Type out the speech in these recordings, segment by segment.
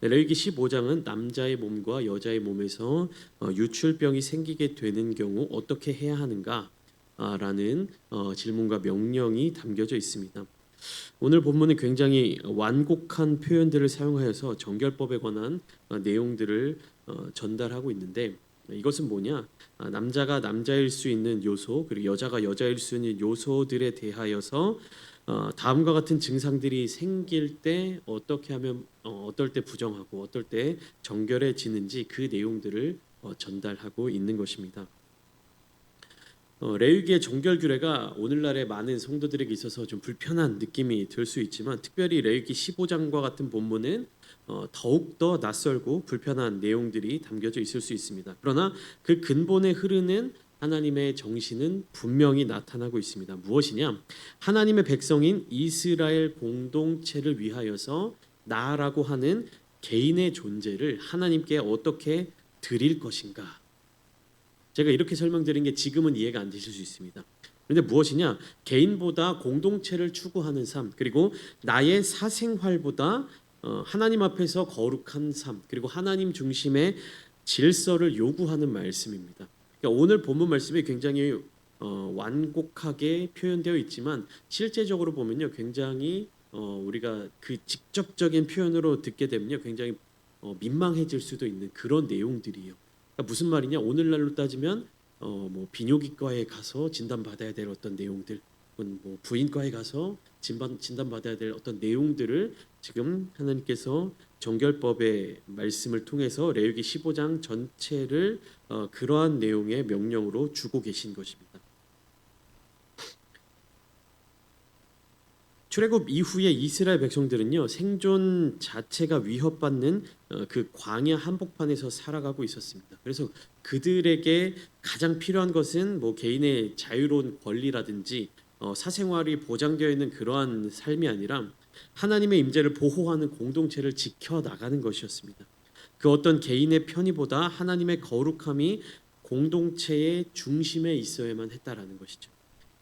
네, 레위기 15장은 남자의 몸과 여자의 몸에서 유출병이 생기게 되는 경우 어떻게 해야 하는가라는 질문과 명령이 담겨져 있습니다. 오늘 본문은 굉장히 완곡한 표현들을 사용하여서 정결법에 관한 내용들을 전달하고 있는데, 이것은 뭐냐? 남자가 남자일 수 있는 요소, 그리고 여자가 여자일 수 있는 요소들에 대하여서 다음과 같은 증상들이 생길 때 어떻게 하면 어떨 때 부정하고 어떨 때 정결해지는지 그 내용들을 전달하고 있는 것입니다. 레위기의 정결 규례가 오늘날의 많은 성도들에게 있어서 좀 불편한 느낌이 들 수 있지만, 특별히 레위기 15장과 같은 본문은 더욱 더 낯설고 불편한 내용들이 담겨져 있을 수 있습니다. 그러나 그 근본에 흐르는 하나님의 정신은 분명히 나타나고 있습니다. 무엇이냐? 하나님의 백성인 이스라엘 공동체를 위하여서 나라고 하는 개인의 존재를 하나님께 어떻게 드릴 것인가. 제가 이렇게 설명드린 게 지금은 이해가 안 되실 수 있습니다. 그런데 무엇이냐? 개인보다 공동체를 추구하는 삶, 그리고 나의 사생활보다 하나님 앞에서 거룩한 삶, 그리고 하나님 중심의 질서를 요구하는 말씀입니다. 그러니까 오늘 본문 말씀이 굉장히 완곡하게 표현되어 있지만, 실제적으로 보면요, 굉장히 우리가 그 직접적인 표현으로 듣게 되면요, 굉장히 민망해질 수도 있는 그런 내용들이에요. 그러니까 무슨 말이냐? 오늘날로 따지면 뭐 비뇨기과에 가서 진단 받아야 될 어떤 내용들, 혹은 뭐 부인과에 가서 진단 받아야 될 어떤 내용들을 지금 하나님께서 정결법의 말씀을 통해서 레위기 15장 전체를 그러한 내용의 명령으로 주고 계신 것입니다. 출애굽 이후에 이스라엘 백성들은요, 생존 자체가 위협받는 그 광야 한복판에서 살아가고 있었습니다. 그래서 그들에게 가장 필요한 것은 뭐 개인의 자유로운 권리라든지 사생활이 보장되어 있는 그러한 삶이 아니라 하나님의 임재를 보호하는 공동체를 지켜 나가는 것이었습니다. 그 어떤 개인의 편의보다 하나님의 거룩함이 공동체의 중심에 있어야만 했다라는 것이죠.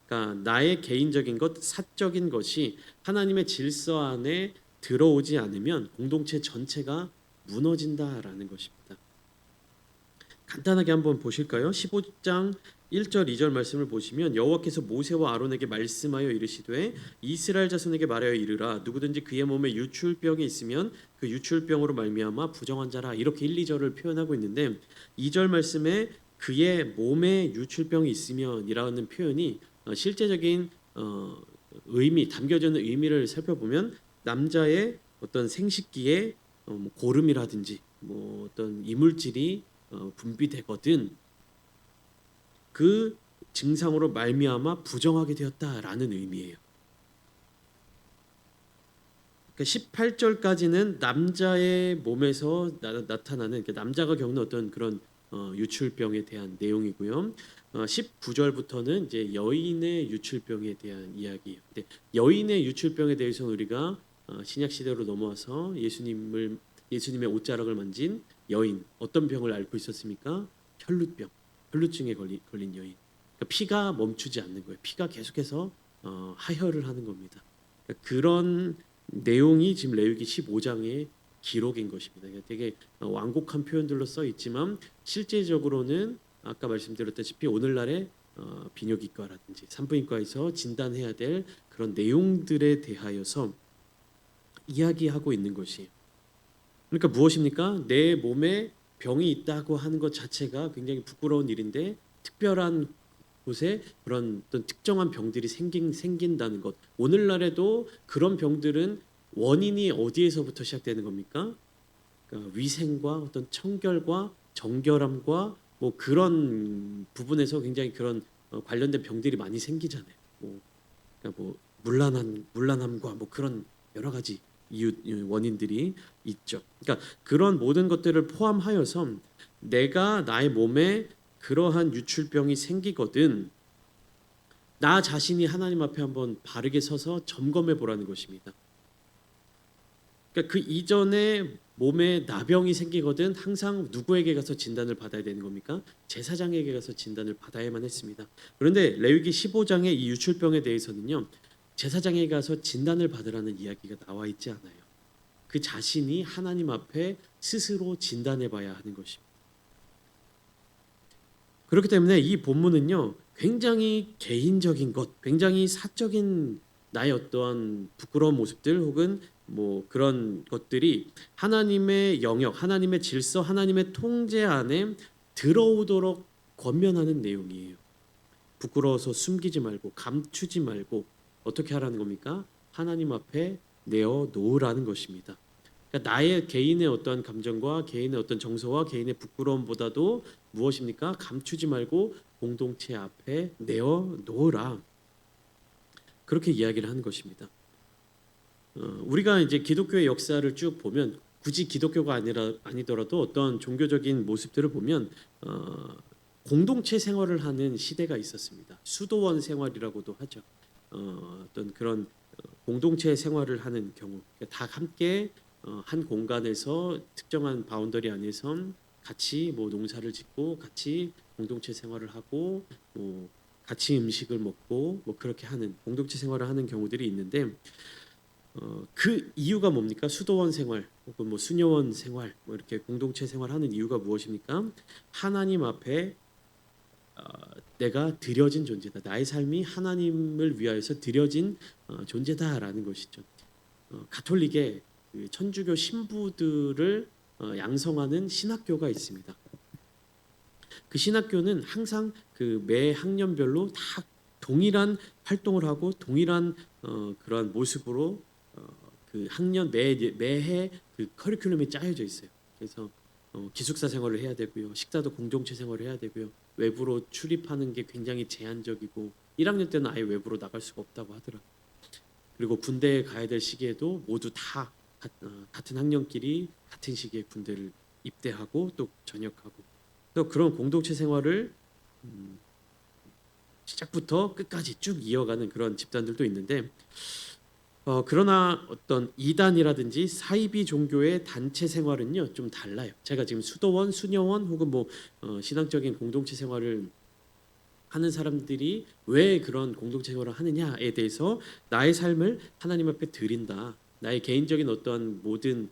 그러니까 나의 개인적인 것, 사적인 것이 하나님의 질서 안에 들어오지 않으면 공동체 전체가 무너진다라는 것입니다. 간단하게 한번 보실까요? 15장 1절 2절 말씀을 보시면, 여호와께서 모세와 아론에게 말씀하여 이르시되 이스라엘 자손에게 말하여 이르라, 누구든지 그의 몸에 유출병이 있으면 그 유출병으로 말미암아 부정한 자라. 이렇게 1, 2절을 표현하고 있는데, 2절 말씀에 그의 몸에 유출병이 있으면이라는 표현이 실제적인 의미, 담겨져 있는 의미를 살펴보면, 남자의 어떤 생식기에 뭐 고름이라든지 뭐 어떤 이물질이 분비되거든 그 증상으로 말미암아 부정하게 되었다라는 의미예요. 그러니까 18절까지는 남자의 몸에서 나타나는, 그러니까 남자가 겪는 어떤 그런 유출병에 대한 내용이고요. 19절부터는 이제 여인의 유출병에 대한 이야기예요. 근데 여인의 유출병에 대해서는 우리가 신약 시대로 넘어와서 예수님의 옷자락을 만진 여인, 어떤 병을 앓고 있었습니까? 혈루병, 혈루증에 걸린 여인. 그러니까 피가 멈추지 않는 거예요. 피가 계속해서 하혈을 하는 겁니다. 그러니까 그런 내용이 지금 레위기 15장의 기록인 것입니다. 그러니까 되게 완곡한 표현들로 써 있지만, 실제적으로는 아까 말씀드렸다시피 오늘날의 비뇨기과라든지 산부인과에서 진단해야 될 그런 내용들에 대하여서 이야기하고 있는 것이에요. 그러니까 무엇입니까? 내 몸에 병이 있다고 하는 것 자체가 굉장히 부끄러운 일인데, 특별한 곳에 그런 어떤 특정한 병들이 생긴다는 것. 오늘날에도 그런 병들은 원인이 어디에서부터 시작되는 겁니까? 그러니까 위생과 어떤 청결과 정결함과 뭐 그런 부분에서 굉장히 그런 관련된 병들이 많이 생기잖아요. 그러니까 뭐 문란함과 뭐 그런 여러 가지 이유 원인들이 있죠. 그러니까 그런 모든 것들을 포함하여서 내가 나의 몸에 그러한 유출병이 생기거든 나 자신이 하나님 앞에 한번 바르게 서서 점검해 보라는 것입니다. 그러니까 그 이전에 몸에 나병이 생기거든 항상 누구에게 가서 진단을 받아야 되는 겁니까? 제사장에게 가서 진단을 받아야만 했습니다. 그런데 레위기 15장의 이 유출병에 대해서는요, 제사장에게 가서 진단을 받으라는 이야기가 나와 있지 않아요. 그 자신이 하나님 앞에 스스로 진단해봐야 하는 것입니다. 그렇기 때문에 이 본문은요, 굉장히 개인적인 것, 굉장히 사적인 나의 어떠한 부끄러운 모습들 혹은 뭐 그런 것들이 하나님의 영역, 하나님의 질서, 하나님의 통제 안에 들어오도록 권면하는 내용이에요. 부끄러워서 숨기지 말고 감추지 말고 어떻게 하라는 겁니까? 하나님 앞에 내어 놓으라는 것입니다. 그러니까 나의 개인의 어떤 감정과 개인의 어떤 정서와 개인의 부끄러움보다도 무엇입니까? 감추지 말고 공동체 앞에 내어 놓으라. 그렇게 이야기를 하는 것입니다. 우리가 이제 기독교의 역사를 쭉 보면 굳이 기독교가 아니더라도 어떤 종교적인 모습들을 보면 공동체 생활을 하는 시대가 있었습니다. 수도원 생활이라고도 하죠. 어떤 그런 공동체 생활을 하는 경우, 다 함께 한 공간에서 특정한 바운더리 안에서 같이 뭐 농사를 짓고 같이 공동체 생활을 하고 뭐 같이 음식을 먹고 뭐 그렇게 하는 공동체 생활을 하는 경우들이 있는데 그 이유가 뭡니까? 수도원 생활 혹은 뭐 수녀원 생활 뭐 이렇게 공동체 생활하는 이유가 무엇입니까? 하나님 앞에 내가 드려진 존재다. 나의 삶이 하나님을 위하여서 드려진 존재다라는 것이죠. 가톨릭의 그 천주교 신부들을 양성하는 신학교가 있습니다. 그 신학교는 항상 그 매 학년별로 다 동일한 활동을 하고 동일한 그러한 모습으로 그 학년 매해 그 커리큘럼이 짜여져 있어요. 그래서 기숙사 생활을 해야 되고요, 식사도 공동체 생활을 해야 되고요, 외부로 출입하는 게 굉장히 제한적이고 1학년 때는 아예 외부로 나갈 수가 없다고 하더라고요. 그리고 군대에 가야 될 시기에도 모두 다 같은 학년끼리 같은 시기에 군대를 입대하고 또 전역하고 또 그런 공동체 생활을 시작부터 끝까지 쭉 이어가는 그런 집단들도 있는데 그러나 어떤 이단이라든지 사이비 종교의 단체 생활은요 좀 달라요. 제가 지금 수도원, 수녀원 혹은 뭐 신앙적인 공동체 생활을 하는 사람들이 왜 그런 공동체 생활을 하느냐에 대해서 나의 삶을 하나님 앞에 드린다. 나의 개인적인 어떠한 모든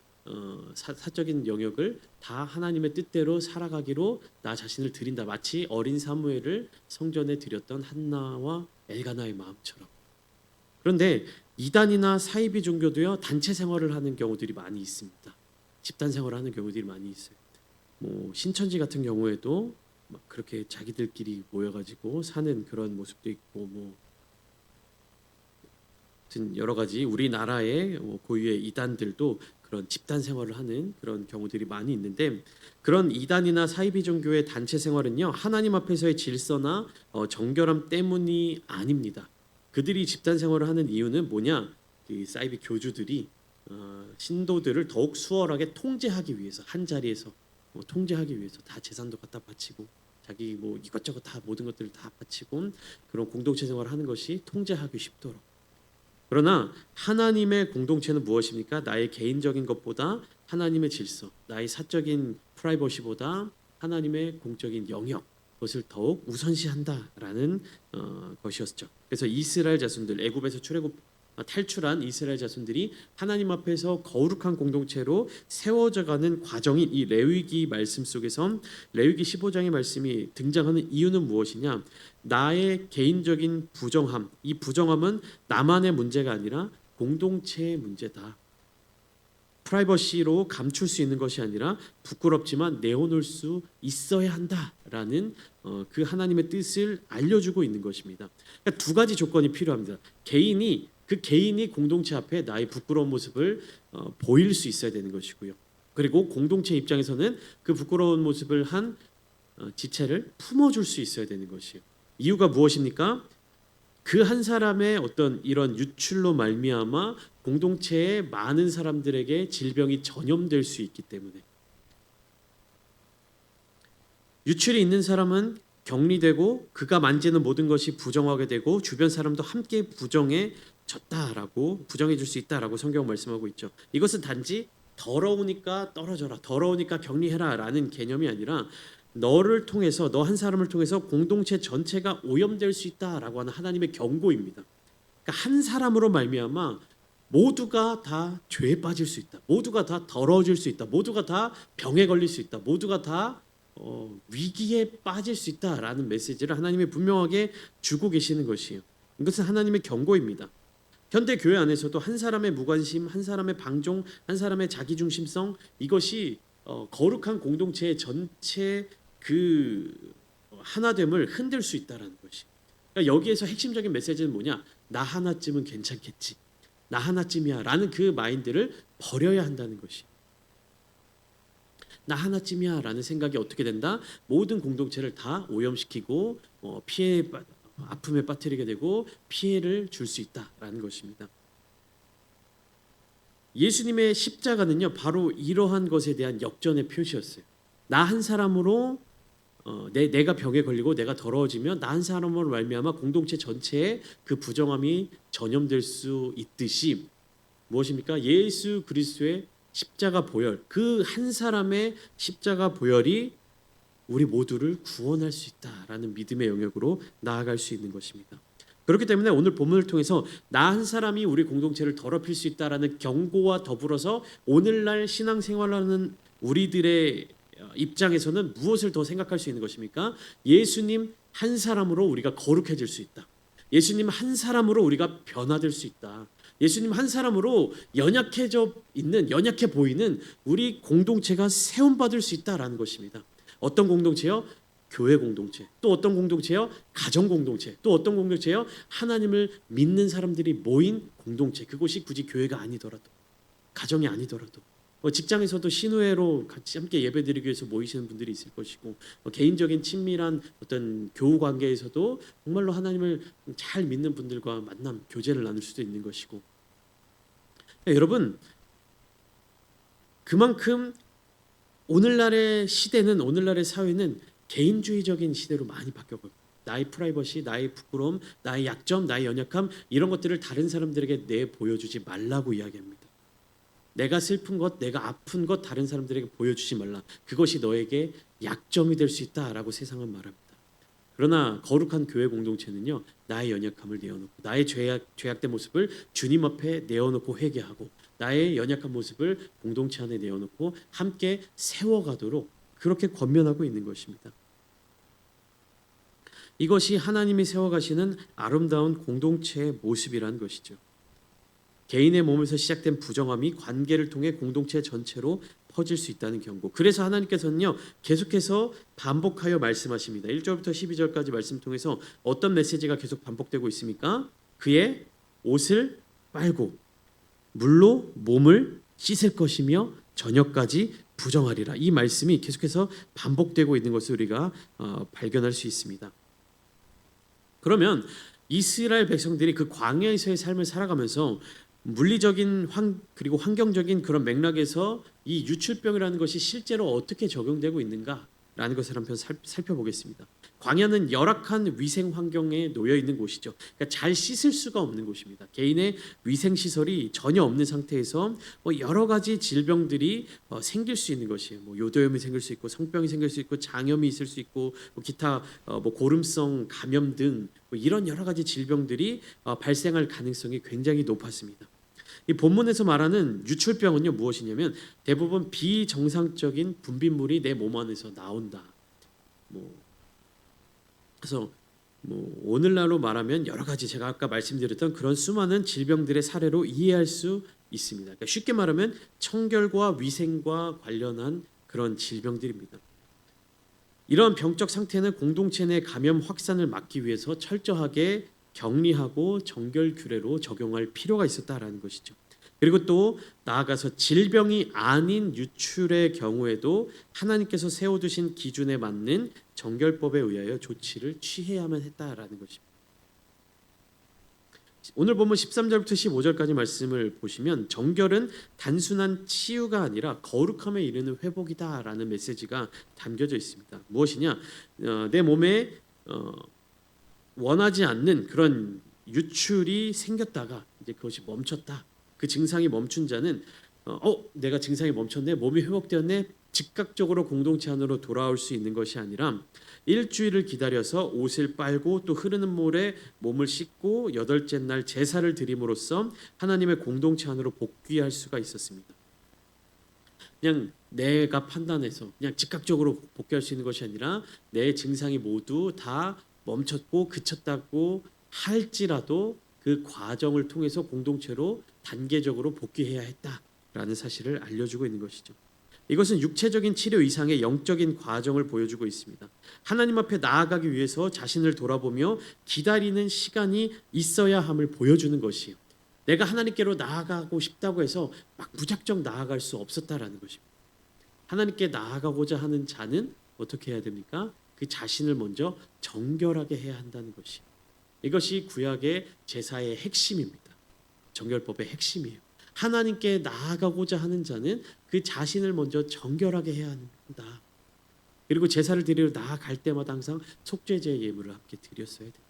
사적인 영역을 다 하나님의 뜻대로 살아가기로 나 자신을 드린다. 마치 어린 사무엘을 성전에 드렸던 한나와 엘가나의 마음처럼. 그런데 이단이나 사이비 종교도요 단체 생활을 하는 경우들이 많이 있습니다. 집단 생활을 하는 경우들이 많이 있어요. 뭐 신천지 같은 경우에도 막 그렇게 자기들끼리 모여가지고 사는 그런 모습도 있고 뭐 여러 가지 우리나라의 고유의 이단들도 그런 집단 생활을 하는 그런 경우들이 많이 있는데 그런 이단이나 사이비 종교의 단체 생활은요 하나님 앞에서의 질서나 정결함 때문이 아닙니다. 그들이 집단 생활을 하는 이유는 뭐냐? 이 사이비 교주들이 신도들을 더욱 수월하게 통제하기 위해서 한 자리에서 통제하기 위해서 다 재산도 갖다 바치고 자기 뭐 이것저것 다 모든 것들을 다 바치고 그런 공동체 생활을 하는 것이 통제하기 쉽도록. 그러나 하나님의 공동체는 무엇입니까? 나의 개인적인 것보다 하나님의 질서, 나의 사적인 프라이버시보다 하나님의 공적인 영역, 그것을 더욱 우선시한다라는 것이었죠. 그래서 이스라엘 자손들, 애굽에서 탈출한 이스라엘 자손들이 하나님 앞에서 거룩한 공동체로 세워져가는 과정인 이 레위기 말씀 속에서 레위기 15장의 말씀이 등장하는 이유는 무엇이냐? 나의 개인적인 부정함, 이 부정함은 나만의 문제가 아니라 공동체의 문제다. 프라이버시로 감출 수 있는 것이 아니라 부끄럽지만 내어놓을 수 있어야 한다라는 그 하나님의 뜻을 알려주고 있는 것입니다. 그러니까 두 가지 조건이 필요합니다. 개인이 공동체 앞에 나의 부끄러운 모습을 보일 수 있어야 되는 것이고요. 그리고 공동체 입장에서는 그 부끄러운 모습을 한 지체를 품어줄 수 있어야 되는 것이에요. 이유가 무엇입니까? 그 한 사람의 어떤 이런 유출로 말미암아 공동체의 많은 사람들에게 질병이 전염될 수 있기 때문에 유출이 있는 사람은 격리되고 그가 만지는 모든 것이 부정하게 되고 주변 사람도 함께 부정해졌다라고 부정해 줄 수 있다라고 성경 말씀하고 있죠. 이것은 단지 더러우니까 떨어져라, 더러우니까 격리해라라는 개념이 아니라 너를 통해서 너 한 사람을 통해서 공동체 전체가 오염될 수 있다라고 하는 하나님의 경고입니다. 그러니까 한 사람으로 말미암아 모두가 다 죄에 빠질 수 있다. 모두가 다 더러워질 수 있다. 모두가 다 병에 걸릴 수 있다. 모두가 다 위기에 빠질 수 있다라는 메시지를 하나님이 분명하게 주고 계시는 것이에요. 이것은 하나님의 경고입니다. 현대 교회 안에서도 한 사람의 무관심, 한 사람의 방종, 한 사람의 자기중심성, 이것이 거룩한 공동체의 전체 그 하나됨을 흔들 수 있다라는 것이. 그러니까 여기에서 핵심적인 메시지는 뭐냐? 나 하나쯤은 괜찮겠지. 나 하나쯤이야라는 그 마인드를 버려야 한다는 것이. 나 하나쯤이야라는 생각이 어떻게 된다? 모든 공동체를 다 오염시키고 아픔에 빠뜨리게 되고 피해를 줄 수 있다라는 것입니다. 예수님의 십자가는요, 바로 이러한 것에 대한 역전의 표시였어요. 나 한 사람으로 내가 병에 걸리고 내가 더러워지면 나 한 사람으로 말미암아 공동체 전체에 그 부정함이 전염될 수 있듯이 무엇입니까? 예수 그리스도의 십자가 보혈, 그 한 사람의 십자가 보혈이 우리 모두를 구원할 수 있다라는 믿음의 영역으로 나아갈 수 있는 것입니다. 그렇기 때문에 오늘 본문을 통해서 나 한 사람이 우리 공동체를 더럽힐 수 있다라는 경고와 더불어서 오늘날 신앙생활하는 우리들의 입장에서는 무엇을 더 생각할 수 있는 것입니까? 예수님 한 사람으로 우리가 거룩해질 수 있다. 예수님 한 사람으로 우리가 변화될 수 있다. 예수님 한 사람으로 연약해 보이는 우리 공동체가 세움받을 수 있다라는 것입니다. 어떤 공동체요? 교회 공동체. 또 어떤 공동체요? 가정 공동체. 또 어떤 공동체요? 하나님을 믿는 사람들이 모인 공동체. 그곳이 굳이 교회가 아니더라도, 가정이 아니더라도, 직장에서도 신우회로 같이 함께 예배드리기 위해서 모이시는 분들이 있을 것이고, 개인적인 친밀한 어떤 교우 관계에서도 정말로 하나님을 잘 믿는 분들과 만남, 교제를 나눌 수도 있는 것이고, 여러분, 그만큼 오늘날의 시대는, 오늘날의 사회는 개인주의적인 시대로 많이 바뀌었거든요. 나의 프라이버시, 나의 부끄러움, 나의 약점, 나의 연약함, 이런 것들을 다른 사람들에게 내 보여주지 말라고 이야기합니다. 내가 슬픈 것, 내가 아픈 것 다른 사람들에게 보여주지 말라. 그것이 너에게 약점이 될 수 있다라고 세상은 말합니다. 그러나 거룩한 교회 공동체는요, 나의 연약함을 내어놓고 나의 죄악된 모습을 주님 앞에 내어놓고 회개하고 나의 연약한 모습을 공동체 안에 내어놓고 함께 세워가도록 그렇게 권면하고 있는 것입니다. 이것이 하나님이 세워가시는 아름다운 공동체의 모습이라는 것이죠. 개인의 몸에서 시작된 부정함이 관계를 통해 공동체 전체로 퍼질 수 있다는 경고. 그래서 하나님께서는요, 계속해서 반복하여 말씀하십니다. 1절부터 12절까지 말씀 통해서 어떤 메시지가 계속 반복되고 있습니까? 그의 옷을 빨고 물로 몸을 씻을 것이며 저녁까지 부정하리라. 이 말씀이 계속해서 반복되고 있는 것을 우리가 발견할 수 있습니다. 그러면 이스라엘 백성들이 그 광야에서의 삶을 살아가면서 물리적인 그리고 환경적인 그런 맥락에서 이 유출병이라는 것이 실제로 어떻게 적용되고 있는가라는 것을 한번 살펴보겠습니다. 광야는 열악한 위생 환경에 놓여 있는 곳이죠. 그러니까 잘 씻을 수가 없는 곳입니다. 개인의 위생 시설이 전혀 없는 상태에서 여러 가지 질병들이 생길 수 있는 것이에요. 요도염이 생길 수 있고, 성병이 생길 수 있고, 장염이 있을 수 있고, 기타 고름성 감염 등 이런 여러 가지 질병들이 발생할 가능성이 굉장히 높았습니다. 이 본문에서 말하는 유출병은요, 무엇이냐면 대부분 비정상적인 분비물이 내 몸 안에서 나온다. 그래서 오늘날로 말하면 여러 가지 제가 아까 말씀드렸던 그런 수많은 질병들의 사례로 이해할 수 있습니다. 그러니까 쉽게 말하면 청결과 위생과 관련한 그런 질병들입니다. 이런 병적 상태는 공동체 내 감염 확산을 막기 위해서 철저하게 격리하고 정결 규례로 적용할 필요가 있었다라는 것이죠. 그리고 또 나아가서 질병이 아닌 유출의 경우에도 하나님께서 세워두신 기준에 맞는 정결법에 의하여 조치를 취해야만 했다라는 것입니다. 오늘 본문 13절부터 15절까지 말씀을 보시면 정결은 단순한 치유가 아니라 거룩함에 이르는 회복이다라는 메시지가 담겨져 있습니다. 무엇이냐? 내 몸에 원하지 않는 그런 유출이 생겼다가 이제 그것이 멈췄다. 그 증상이 멈춘 자는 내가 증상이 멈췄네, 몸이 회복되었네, 즉각적으로 공동체 안으로 돌아올 수 있는 것이 아니라 일주일을 기다려서 옷을 빨고 또 흐르는 물에 몸을 씻고 여덟째 날 제사를 드림으로써 하나님의 공동체 안으로 복귀할 수가 있었습니다. 그냥 내가 판단해서 그냥 즉각적으로 복귀할 수 있는 것이 아니라 내 증상이 모두 다 멈췄고 그쳤다고 할지라도 그 과정을 통해서 공동체로 단계적으로 복귀해야 했다라는 사실을 알려주고 있는 것이죠. 이것은 육체적인 치료 이상의 영적인 과정을 보여주고 있습니다. 하나님 앞에 나아가기 위해서 자신을 돌아보며 기다리는 시간이 있어야 함을 보여주는 것이에요. 내가 하나님께로 나아가고 싶다고 해서 막 무작정 나아갈 수 없었다라는 것입니다. 하나님께 나아가고자 하는 자는 어떻게 해야 됩니까? 그 자신을 먼저 정결하게 해야 한다는 것이. 이것이 구약의 제사의 핵심입니다. 정결법의 핵심이에요. 하나님께 나아가고자 하는 자는 그 자신을 먼저 정결하게 해야 한다. 그리고 제사를 드리러 나아갈 때마다 항상 속죄제 예물을 함께 드렸어야 됩니다.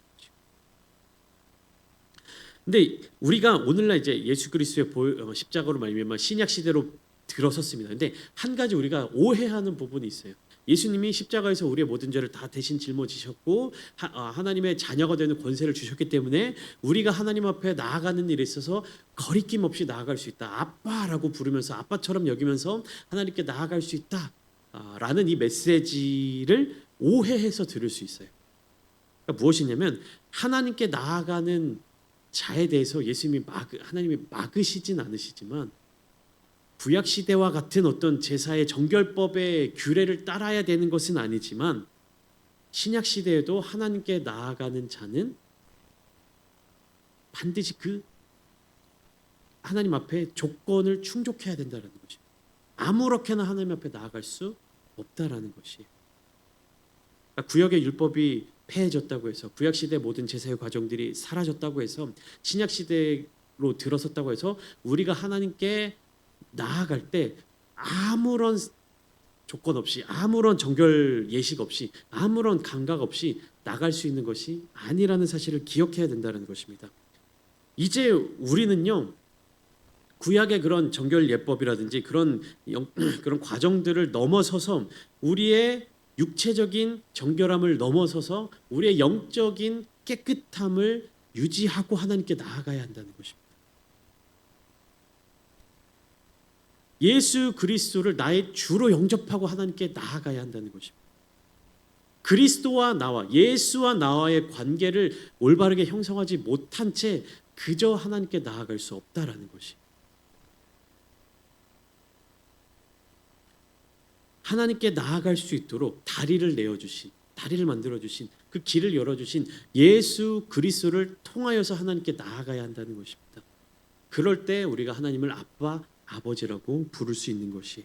근데 우리가 오늘날 이제 예수 그리스도의 십자가로 말미암아 신약 시대로 들어섰습니다. 근데 한 가지 우리가 오해하는 부분이 있어요. 예수님이 십자가에서 우리의 모든 죄를 다 대신 짊어지셨고 하나님의 자녀가 되는 권세를 주셨기 때문에 우리가 하나님 앞에 나아가는 일에 있어서 거리낌 없이 나아갈 수 있다. 아빠라고 부르면서 아빠처럼 여기면서 하나님께 나아갈 수 있다라는 이 메시지를 오해해서 들을 수 있어요. 그러니까 무엇이냐면 하나님께 나아가는 자에 대해서 하나님이 막으시진 않으시지만 구약 시대와 같은 어떤 제사의 정결법의 규례를 따라야 되는 것은 아니지만 신약 시대에도 하나님께 나아가는 자는 반드시 그 하나님 앞에 조건을 충족해야 된다는 것이. 아무렇게나 하나님 앞에 나아갈 수 없다라는 것이. 그러니까 구약의 율법이 폐해졌다고 해서 구약 시대 모든 제사의 과정들이 사라졌다고 해서 신약 시대로 들어섰다고 해서 우리가 하나님께 나아갈 때 아무런 조건 없이 아무런 정결 예식 없이 아무런 감각 없이 나갈 수 있는 것이 아니라는 사실을 기억해야 된다는 것입니다. 이제 우리는요 구약의 그런 정결 예법이라든지 그런 과정들을 넘어서서 우리의 육체적인 정결함을 넘어서서 우리의 영적인 깨끗함을 유지하고 하나님께 나아가야 한다는 것입니다. 예수 그리스도를 나의 주로 영접하고 하나님께 나아가야 한다는 것입니다. 그리스도와 나와 예수와 나와의 관계를 올바르게 형성하지 못한 채 그저 하나님께 나아갈 수 없다라는 것이. 하나님께 나아갈 수 있도록 다리를 만들어 주신 그 길을 열어 주신 예수 그리스도를 통하여서 하나님께 나아가야 한다는 것입니다. 그럴 때 우리가 하나님을 아빠 아버지라고 부를 수 있는 것이.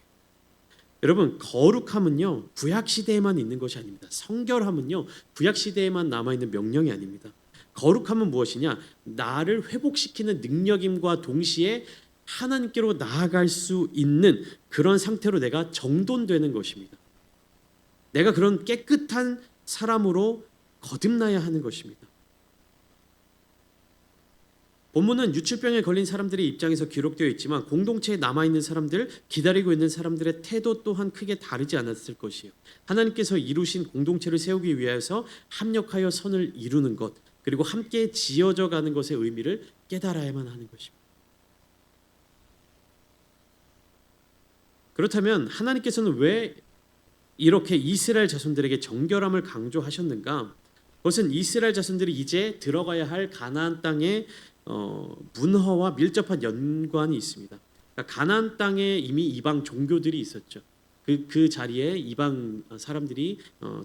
여러분 거룩함은요 구약 시대에만 있는 것이 아닙니다. 성결함은요 구약 시대에만 남아 있는 명령이 아닙니다. 거룩함은 무엇이냐? 나를 회복시키는 능력임과 동시에 하나님께로 나아갈 수 있는 그런 상태로 내가 정돈되는 것입니다. 내가 그런 깨끗한 사람으로 거듭나야 하는 것입니다. 본문은 유출병에 걸린 사람들의 입장에서 기록되어 있지만 공동체에 남아있는 사람들, 기다리고 있는 사람들의 태도 또한 크게 다르지 않았을 것이에요. 하나님께서 이루신 공동체를 세우기 위해서 합력하여 선을 이루는 것, 그리고 함께 지어져 가는 것의 의미를 깨달아야만 하는 것입니다. 그렇다면 하나님께서는 왜 이렇게 이스라엘 자손들에게 정결함을 강조하셨는가? 그것은 이스라엘 자손들이 이제 들어가야 할 가나안 땅의 문화와 밀접한 연관이 있습니다. 그러니까 가나안 땅에 이미 이방 종교들이 있었죠. 그 자리에 이방 사람들이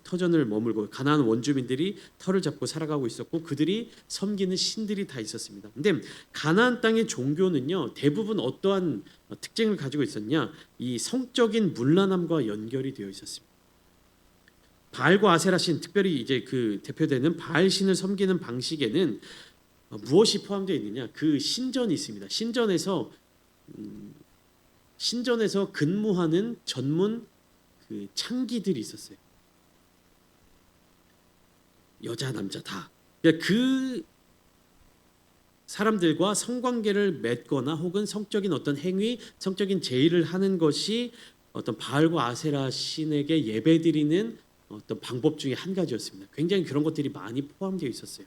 터전을 머물고 가나안 원주민들이 터를 잡고 살아가고 있었고 그들이 섬기는 신들이 다 있었습니다. 근데 가나안 땅의 종교는요 대부분 어떠한 특징을 가지고 있었냐? 이 성적인 문란함과 연결이 되어 있었습니다. 바알과 아세라 신, 특별히 이제 그 대표되는 바알 신을 섬기는 방식에는 무엇이 포함되어 있느냐? 그 신전이 있습니다. 신전에서 근무하는 전문 그 창기들이 있었어요. 여자 남자 다. 그러니까 사람들과 성관계를 맺거나 혹은 성적인 어떤 행위, 성적인 제의를 하는 것이 어떤 바알과 아세라 신에게 예배드리는 어떤 방법 중에 한 가지였습니다. 굉장히 그런 것들이 많이 포함되어 있었어요.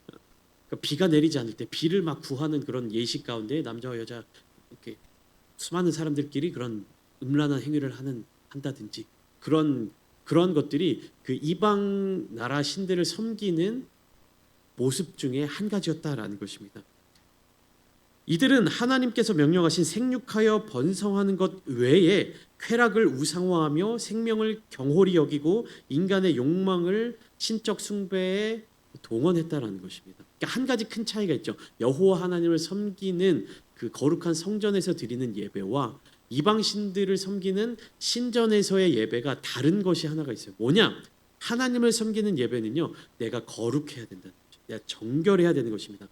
그러니까 비가 내리지 않을 때 비를 막 구하는 그런 예식 가운데 남자와 여자 이렇게 수많은 사람들끼리 그런 음란한 행위를 한다든지 그런 것들이 그 이방 나라 신들을 섬기는 모습 중에 한 가지였다라는 것입니다. 이들은 하나님께서 명령하신 생육하여 번성하는 것 외에 쾌락을 우상화하며 생명을 경홀히 여기고 인간의 욕망을 신적 숭배에 동원했다라는 것입니다. 그러니까 한 가지 큰 차이가 있죠. 여호와 하나님을 섬기는 그 거룩한 성전에서 드리는 예배와 이방 신들을 섬기는 신전에서의 예배가 다른 것이 하나가 있어요. 뭐냐? 하나님을 섬기는 예배는요, 내가 거룩해야 된다는 거죠. 내가 정결해야 되는 것입니다.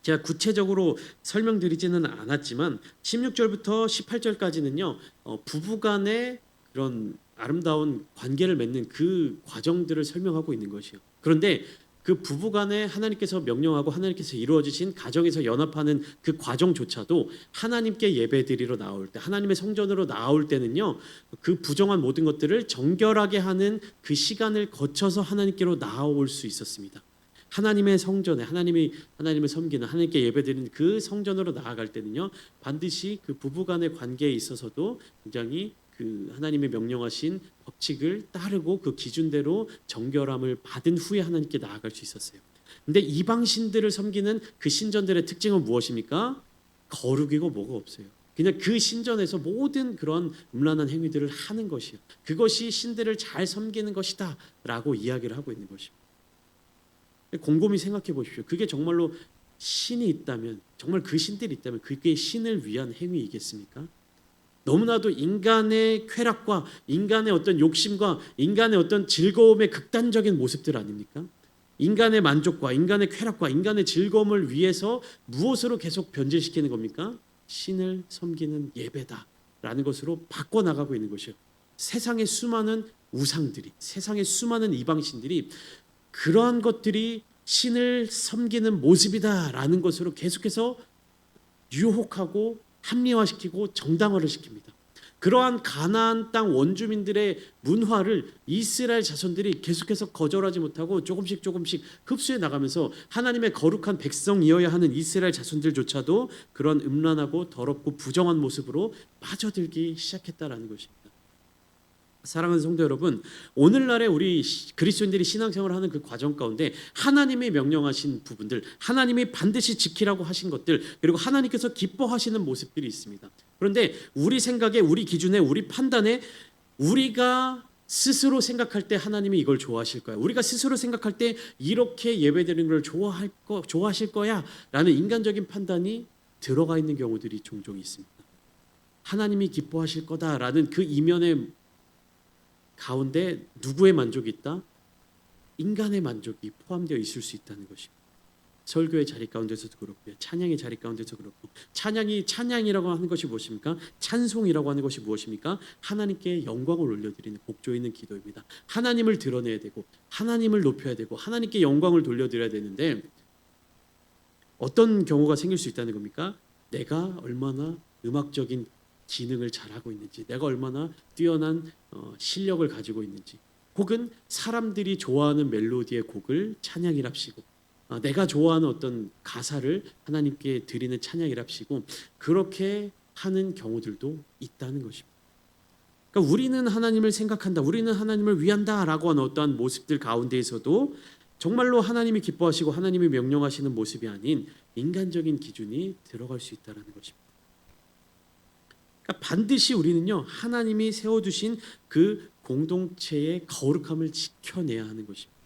제가 구체적으로 설명드리지는 않았지만 16절부터 18절까지는요 부부간의 그런 아름다운 관계를 맺는 그 과정들을 설명하고 있는 것이요. 그런데 그 부부간에 하나님께서 명령하고 하나님께서 이루어지신 가정에서 연합하는 그 과정조차도 하나님께 예배드리러 나올 때, 하나님의 성전으로 나올 때는요 그 부정한 모든 것들을 정결하게 하는 그 시간을 거쳐서 하나님께로 나올 수 있었습니다. 하나님의 성전에 하나님을 섬기는 하나님께 예배드리는 그 성전으로 나아갈 때는요 반드시 그 부부간의 관계에 있어서도 굉장히 그 하나님의 명령하신 법칙을 따르고 그 기준대로 정결함을 받은 후에 하나님께 나아갈 수 있었어요. 근데 이방 신들을 섬기는 그 신전들의 특징은 무엇입니까? 거룩이고 뭐가 없어요. 그냥 그 신전에서 모든 그런 음란한 행위들을 하는 것이요. 그것이 신들을 잘 섬기는 것이다라고 이야기를 하고 있는 것입니다. 곰곰이 생각해 보십시오. 그게 정말로 신이 있다면, 정말 그 신들이 있다면 그게 신을 위한 행위이겠습니까? 너무나도 인간의 쾌락과 인간의 어떤 욕심과 인간의 어떤 즐거움의 극단적인 모습들 아닙니까? 인간의 만족과 인간의 쾌락과 인간의 즐거움을 위해서 무엇으로 계속 변질시키는 겁니까? 신을 섬기는 예배다라는 것으로 바꿔나가고 있는 것이요. 세상의 수많은 우상들이, 세상의 수많은 이방신들이 그러한 것들이 신을 섬기는 모습이다라는 것으로 계속해서 유혹하고 합리화시키고 정당화를 시킵니다. 그러한 가나안 땅 원주민들의 문화를 이스라엘 자손들이 계속해서 거절하지 못하고 조금씩 흡수해 나가면서 하나님의 거룩한 백성이어야 하는 이스라엘 자손들조차도 그런 음란하고 더럽고 부정한 모습으로 빠져들기 시작했다라는 것입니다. 사랑하는 성도 여러분, 오늘날에 우리 그리스도인들이 신앙생활을 하는 그 과정 가운데 하나님이 명령하신 부분들, 하나님이 반드시 지키라고 하신 것들, 그리고 하나님께서 기뻐하시는 모습들이 있습니다. 그런데 우리 생각에, 우리 기준에, 우리 판단에 우리가 스스로 생각할 때 하나님이 이걸 좋아하실 거야, 우리가 스스로 생각할 때 이렇게 예배드리는 걸 좋아하실 거야 라는 인간적인 판단이 들어가 있는 경우들이 종종 있습니다. 하나님이 기뻐하실 거다라는 그 이면에 가운데 누구의 만족이 있다? 인간의 만족이 포함되어 있을 수 있다는 것입니다. 설교의 자리 가운데서도 그렇고요. 찬양의 자리 가운데서 그렇고, 찬양이라고 하는 것이 무엇입니까? 찬송이라고 하는 것이 무엇입니까? 하나님께 영광을 올려드리는 곡조 있는 기도입니다. 하나님을 드러내야 되고 하나님을 높여야 되고 하나님께 영광을 돌려드려야 되는데 어떤 경우가 생길 수 있다는 겁니까? 내가 얼마나 음악적인 기능을 잘하고 있는지, 내가 얼마나 뛰어난 실력을 가지고 있는지, 혹은 사람들이 좋아하는 멜로디의 곡을 찬양이랍시고 내가 좋아하는 어떤 가사를 하나님께 드리는 찬양이랍시고 그렇게 하는 경우들도 있다는 것입니다. 그러니까 우리는 하나님을 생각한다, 우리는 하나님을 위한다라고 하는 어떠한 모습들 가운데에서도 정말로 하나님이 기뻐하시고 하나님이 명령하시는 모습이 아닌 인간적인 기준이 들어갈 수 있다는 것입니다. 그러니까 반드시 우리는요 하나님이 세워두신 그 공동체의 거룩함을 지켜내야 하는 것입니다.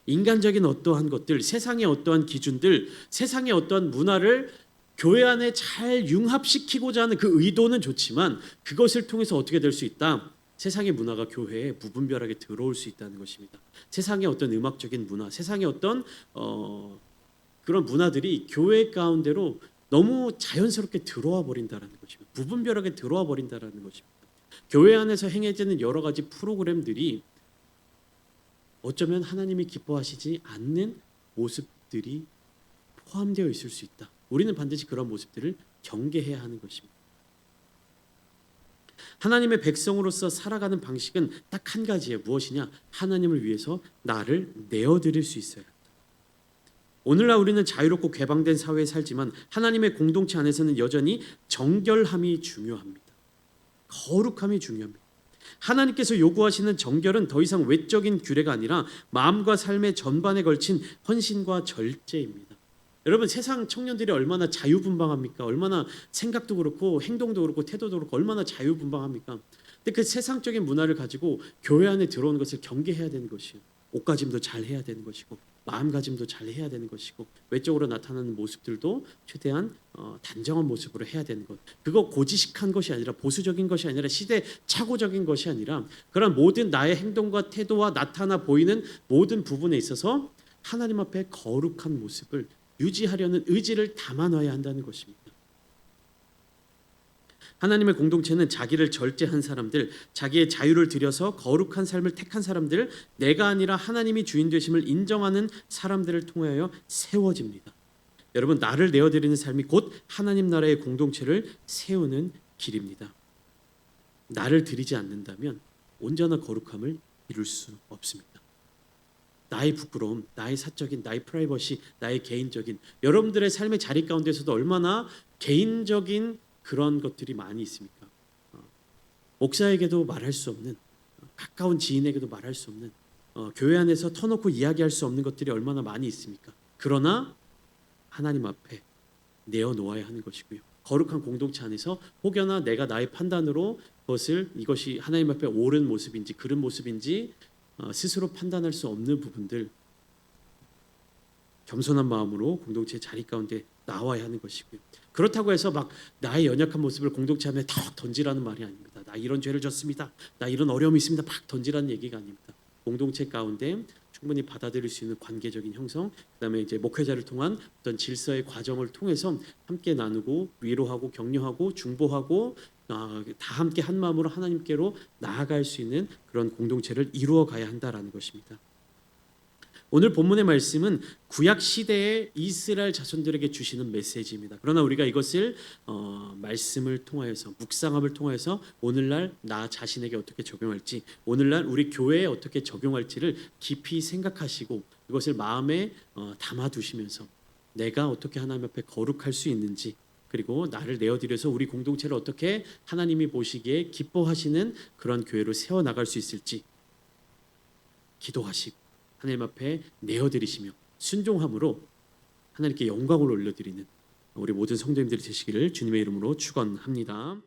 인간적인 어떠한 것들, 세상의 어떠한 기준들, 세상의 어떠한 문화를 교회 안에 잘 융합시키고자 하는 그 의도는 좋지만 그것을 통해서 어떻게 될 수 있다? 세상의 문화가 교회에 무분별하게 들어올 수 있다는 것입니다. 세상의 어떤 음악적인 문화, 세상의 어떤 그런 문화들이 교회 가운데로 너무 자연스럽게 들어와 버린다라는 것입니다. 무분별하게 들어와 버린다라는 것입니다. 교회 안에서 행해지는 여러 가지 프로그램들이 어쩌면 하나님이 기뻐하시지 않는 모습들이 포함되어 있을 수 있다. 우리는 반드시 그런 모습들을 경계해야 하는 것입니다. 하나님의 백성으로서 살아가는 방식은 딱 한 가지예요. 무엇이냐? 하나님을 위해서 나를 내어드릴 수 있어야 한다. 오늘날 우리는 자유롭고 개방된 사회에 살지만 하나님의 공동체 안에서는 여전히 정결함이 중요합니다. 거룩함이 중요합니다. 하나님께서 요구하시는 정결은 더 이상 외적인 규례가 아니라 마음과 삶의 전반에 걸친 헌신과 절제입니다. 여러분, 세상 청년들이 얼마나 자유분방합니까? 얼마나 생각도 그렇고 행동도 그렇고 태도도 그렇고 얼마나 자유분방합니까? 근데 그 세상적인 문화를 가지고 교회 안에 들어오는 것을 경계해야 되는 것이에요. 옷가짐도 잘 해야 되는 것이고 마음가짐도 잘 해야 되는 것이고 외적으로 나타나는 모습들도 최대한 단정한 모습으로 해야 되는 것. 그거 고지식한 것이 아니라 보수적인 것이 아니라 시대착오적인 것이 아니라 그런 모든 나의 행동과 태도와 나타나 보이는 모든 부분에 있어서 하나님 앞에 거룩한 모습을 유지하려는 의지를 담아놔야 한다는 것입니다. 하나님의 공동체는 자기를 절제한 사람들, 자기의 자유를 들여서 거룩한 삶을 택한 사람들, 내가 아니라 하나님이 주인 되심을 인정하는 사람들을 통하여 세워집니다. 여러분, 나를 내어드리는 삶이 곧 하나님 나라의 공동체를 세우는 길입니다. 나를 드리지 않는다면 온전한 거룩함을 이룰 수 없습니다. 나의 부끄러움, 나의 사적인, 나의 프라이버시, 나의 개인적인, 여러분들의 삶의 자리 가운데서도 얼마나 개인적인 그런 것들이 많이 있습니까? 목사에게도 말할 수 없는, 가까운 지인에게도 말할 수 없는, 교회 안에서 터놓고 이야기할 수 없는 것들이 얼마나 많이 있습니까? 그러나 하나님 앞에 내어놓아야 하는 것이고요. 거룩한 공동체 안에서 혹여나 내가 나의 판단으로 이것이 하나님 앞에 옳은 모습인지 그른 모습인지 스스로 판단할 수 없는 부분들, 겸손한 마음으로 공동체의 자리 가운데 나와야 하는 것이고요. 그렇다고 해서 막 나의 연약한 모습을 공동체 안에 탁 던지라는 말이 아닙니다. 나 이런 죄를 졌습니다. 나 이런 어려움이 있습니다. 막 던지라는 얘기가 아닙니다. 공동체 가운데 충분히 받아들일 수 있는 관계적인 형성, 그다음에 이제 목회자를 통한 어떤 질서의 과정을 통해서 함께 나누고 위로하고 격려하고 중보하고 다 함께 한 마음으로 하나님께로 나아갈 수 있는 그런 공동체를 이루어 가야 한다라는 것입니다. 오늘 본문의 말씀은 구약 시대의 이스라엘 자손들에게 주시는 메시지입니다. 그러나 우리가 이것을 말씀을 통하여서 묵상함을 통해서 오늘날 나 자신에게 어떻게 적용할지, 오늘날 우리 교회에 어떻게 적용할지를 깊이 생각하시고 이것을 마음에 담아두시면서 내가 어떻게 하나님 앞에 거룩할 수 있는지, 그리고 나를 내어드려서 우리 공동체를 어떻게 하나님이 보시기에 기뻐하시는 그런 교회로 세워나갈 수 있을지 기도하시고 하나님 앞에 내어드리시며 순종함으로 하나님께 영광을 올려드리는 우리 모든 성도님들이 되시기를 주님의 이름으로 축원합니다.